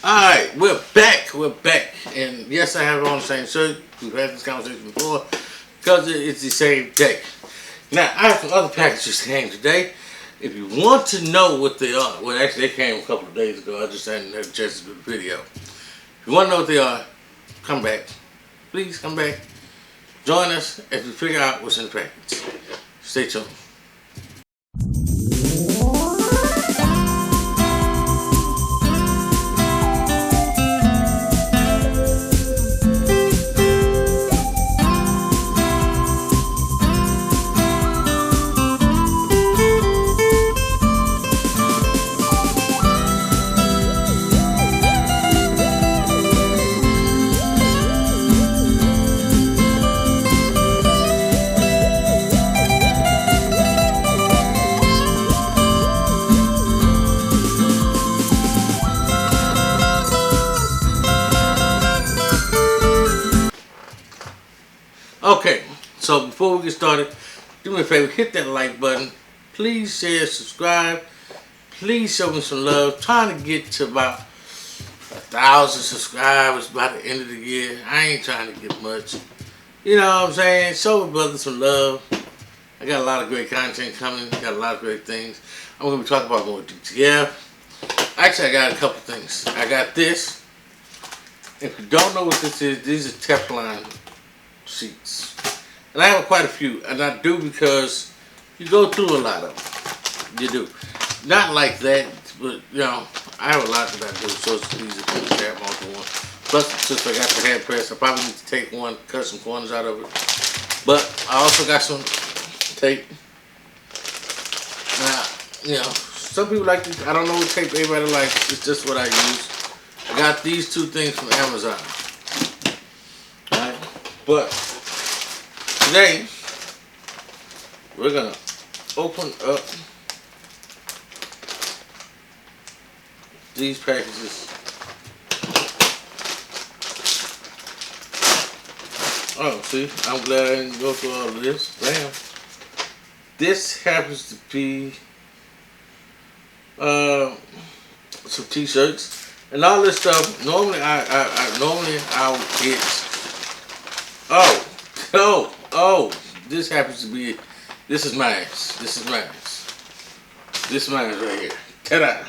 Alright, we're back. We're back. And yes, I have on the same shirt. We've had this conversation before. Because it's the same day. Now, I have some other packages came today. If you want to know what they are, well, actually, they came a couple of days ago. I just hadn't had a chance to do the video. If you want to know what they are, come back. Please come back. Join us as we figure out what's in the package. Stay tuned. Okay, so before we get started, do me a favor, hit that like button. Please share, subscribe. Please show me some love. Trying to get to about 1,000 subscribers by the end of the year. I ain't trying to get much. You know what I'm saying? Show my brother some love. I got a lot of great content coming. Got a lot of great things. I'm going to be talking about more DTF. Actually, I got a couple things. I got this. If you don't know what this is, these are Teflon sheets. And I have quite a few, and I do because you go through a lot of them. You do. Not like that, but you know, I have a lot that I do, so it's easy for me to have multiple one. Plus, since I got the hand press, I probably need to take one, cut some corners out of it. But I also got some tape. Now, you know, some people like this. I don't know what tape everybody likes. It's just what I use. I got these two things from Amazon. Alright? But today, we're going to open up these packages. Oh, see, I'm glad I didn't go through all of this. Damn. This happens to be some t-shirts and all this stuff. Normally, I would get. Oh, this happens to be. This is mine. This is mine. This is mine right here. Ta-da!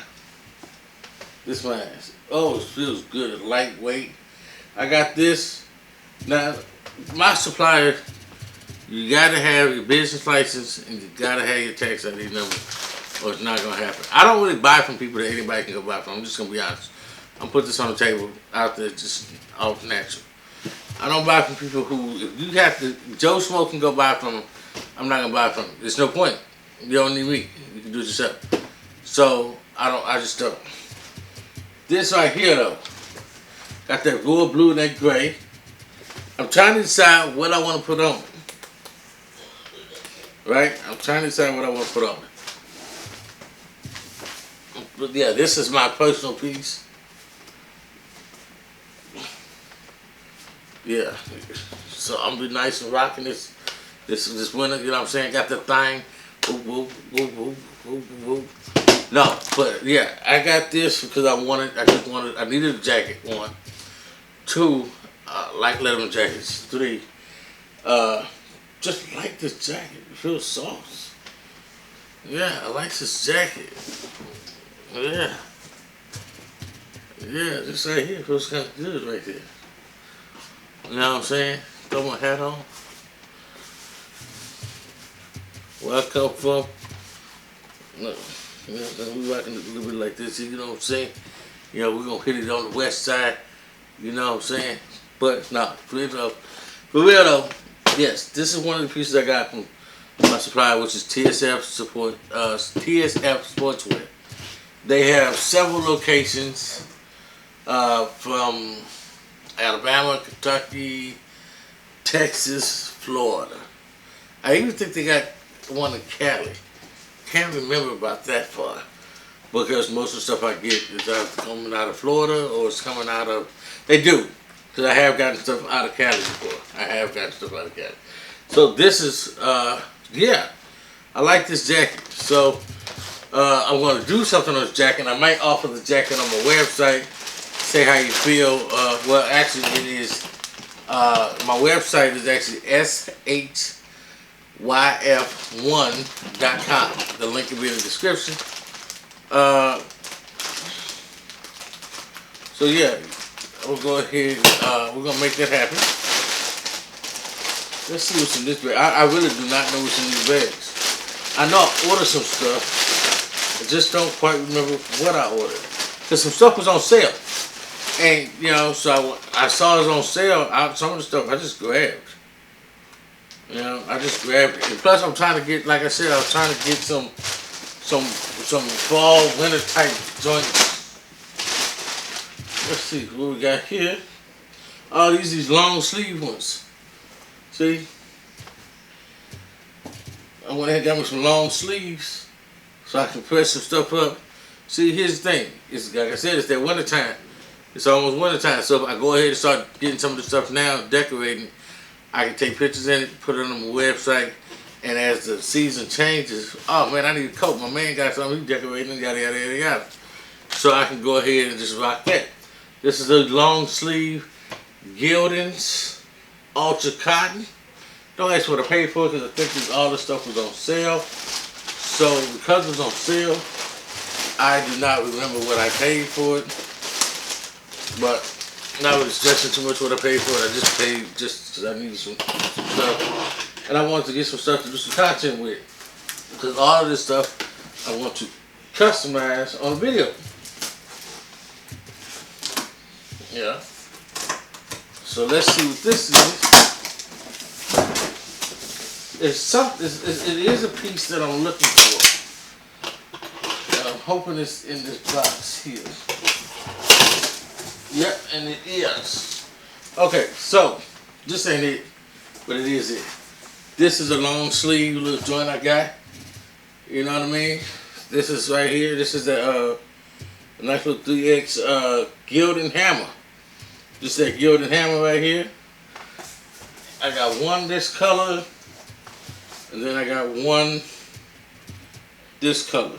This is mine. Oh, it feels good. It's lightweight. I got this. Now, my supplier, you gotta have your business license and you gotta have your tax ID number, or it's not gonna happen. I don't really buy from people that anybody can go buy from. I'm just gonna be honest. I'm put this on the table out there, just all natural. I don't buy from people who, if you have to, Joe Smoke can go buy from them. I'm not gonna buy from them. There's no point. You don't need me. You can do it yourself. So I just don't. This right here though, got that royal blue and that gray. I'm trying to decide what I want to put on. Right? I'm trying to decide what I want to put on. But yeah, this is my personal piece. Yeah. So I'm gonna be nice and rocking this winter, you know what I'm saying? Got the thing. Woo, woo, woo, woo, woo. No, but yeah, I got this because I needed a jacket, one. Two, like Letterman jackets. Three, just like this jacket. It feels soft. Yeah, I like this jacket. Yeah. Yeah, this right here feels kind of good right there. You know what I'm saying? Throw my hat on. Where I come from, no, you know, we rocking a little bit like this, you know what I'm saying? You know, we're going to hit it on the west side, you know what I'm saying? But, no, for real though, yes, this is one of the pieces I got from my supplier, which is TSF Sports Wear. They have several locations from Alabama, Kentucky, Texas, Florida. I even think they got one in Cali. Can't remember about that far because most of the stuff I get is either coming out of Florida or it's coming out of. They do, because I have gotten stuff out of Cali before. I have gotten stuff out of Cali. So this is yeah, I like this jacket. So I'm going to do something on this jacket. I might offer the jacket on my website say how you feel. Well, actually, it is. My website is actually shyf1.com. The link will be in the description. So yeah, we'll go ahead. We're gonna make that happen. Let's see what's in this bag. I really do not know what's in these bags. I know I ordered some stuff. I just don't quite remember what I ordered. Because some stuff was on sale. And, you know, so I saw it was on sale. Some of the stuff I just grabbed. You know, I just grabbed it. And plus I'm trying to get, like I said, I was trying to get some fall, winter type joints. Let's see what we got here. Oh, these long sleeve ones. See? I went ahead and got me some long sleeves so I can press some stuff up. See, here's the thing. It's like I said, it's that winter time. It's almost winter time. So if I go ahead and start getting some of the stuff now, decorating, I can take pictures in it, put it on my website, and as the season changes, oh man, I need a coat. My man got something, he's decorating, yada, yada, yada, yada. So I can go ahead and just rock that. This is a long sleeve Gildan's Ultra Cotton. Don't ask what I paid for it because I think all this stuff was on sale. So because it was on sale, I do not remember what I paid for it. But not really stressing too much what I paid for it. I just paid just because I needed some stuff. And I wanted to get some stuff to do some content with. Because all of this stuff I want to customize on video. Yeah. So let's see what this is. It's something. It is a piece that I'm looking for. And I'm hoping it's in this box here. Yep, and it is. Okay, so this ain't it, but it is it. This is a long sleeve little joint I got. You know what I mean? This is right here. This is a nice little 3X Gildan hammer. Just that Gildan hammer right here. I got one this color, and then I got one this color.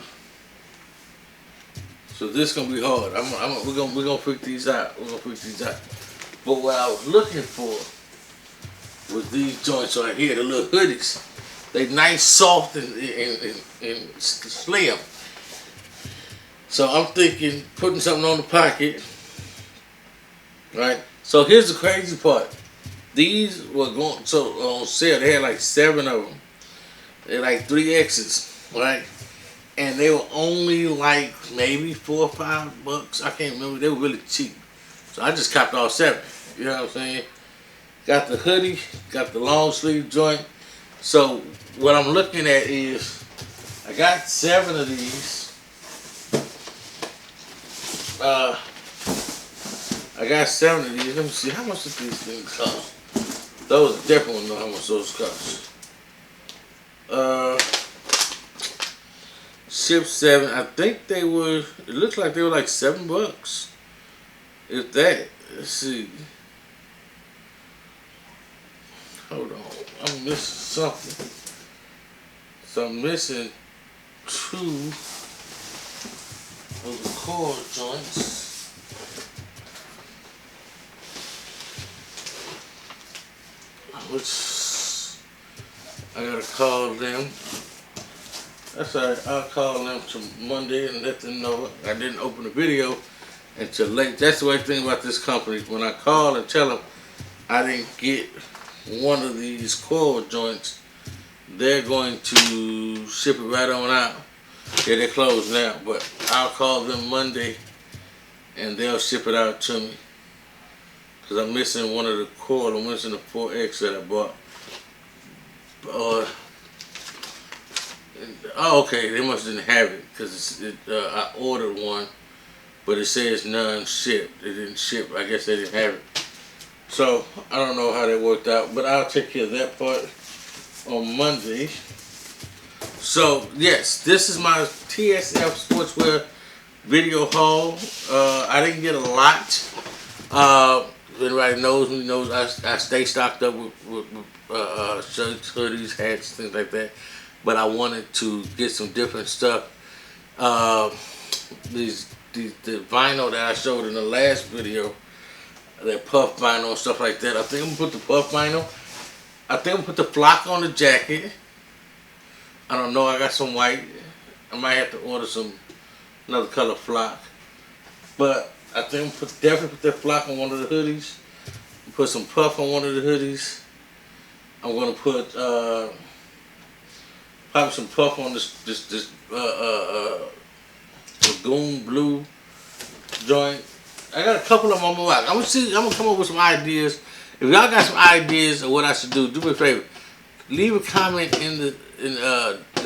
So this gonna be hard. We're gonna freak these out. We're gonna freak these out. But what I was looking for was these joints right here, the little hoodies. They nice, soft, and slim. So I'm thinking putting something on the pocket. Right. So here's the crazy part. These were going on sale. They had like 7 of them. They're like 3X's, right? And they were only like maybe $4 or $5. I can't remember. They were really cheap. So I just copped all 7. You know what I'm saying? Got the hoodie, got the long sleeve joint. So what I'm looking at is I got 7 of these. I got 7 of these. Let me see, how much did these things cost? Those definitely know how much those cost. Ship 7. I think they were. It looks like they were like $7. If that. Let's see. Hold on. I'm missing something. So I'm missing 2 of the cord joints. Which I gotta call them. That's alright. I'll call them to Monday and let them know I didn't open the video until late. That's the way thing about this company. When I call and tell them I didn't get one of these coil joints, they're going to ship it right on out. Yeah, they're closed now, but I'll call them Monday and they'll ship it out to me. Because I'm missing one of the coil. I'm missing the 4X that I bought. Oh, okay. They must didn't have it because I ordered one, but it says none shipped. It didn't ship. I guess they didn't have it. So I don't know how that worked out, but I'll take care of that part on Monday. So yes, this is my TSF Sports Wear video haul. I didn't get a lot. If anybody knows me, knows I stay stocked up with shirts, hoodies, hats, things like that. But I wanted to get some different stuff. These the vinyl that I showed in the last video, that puff vinyl and stuff like that. I think I'm gonna put the puff vinyl. I think I'm gonna put the flock on the jacket. I don't know. I got some white. I might have to order another color flock. But I think I'm gonna definitely put that flock on one of the hoodies. Put some puff on one of the hoodies. I'm gonna put probably some puff on this lagoon blue joint. I got a couple of them on my watch. I'm gonna come up with some ideas. If y'all got some ideas of what I should do me a favor. Leave a comment in the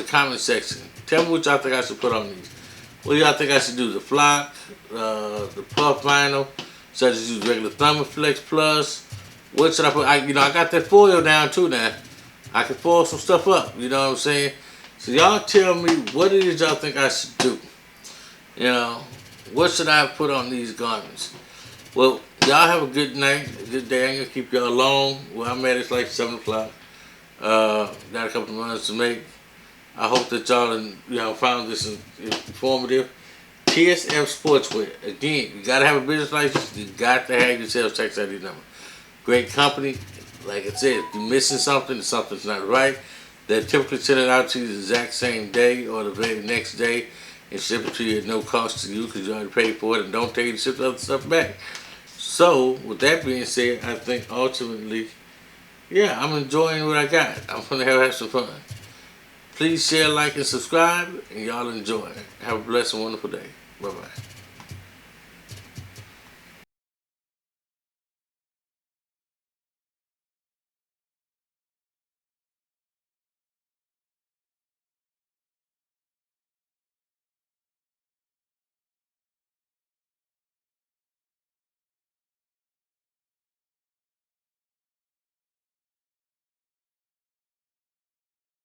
comment section. Tell me what y'all think I should put on these. What do y'all think I should do? The flock, the puff vinyl, such as use regular Thermoflex Plus. What should I put? I got that foil down too now. I can foil some stuff up. You know what I'm saying? So y'all tell me what it is y'all think I should do. You know, what should I put on these garments? Well, y'all have a good night, a good day. I ain't gonna keep y'all long. Where I'm at, it's like 7 o'clock. Got a couple of runs to make. I hope that y'all found this informative. TSF Sports Wear. Again, you gotta have a business license. You got to have your sales tax ID number. Great company. Like I said, if you're missing something, something's not right, they typically send it out to you the exact same day or the very next day and ship it to you at no cost to you because you already paid for it, and don't tell you to ship the other stuff back. So, with that being said, I think ultimately, yeah, I'm enjoying what I got. I'm going to have some fun. Please share, like, and subscribe, and y'all enjoy. Have a blessed and wonderful day. Bye-bye.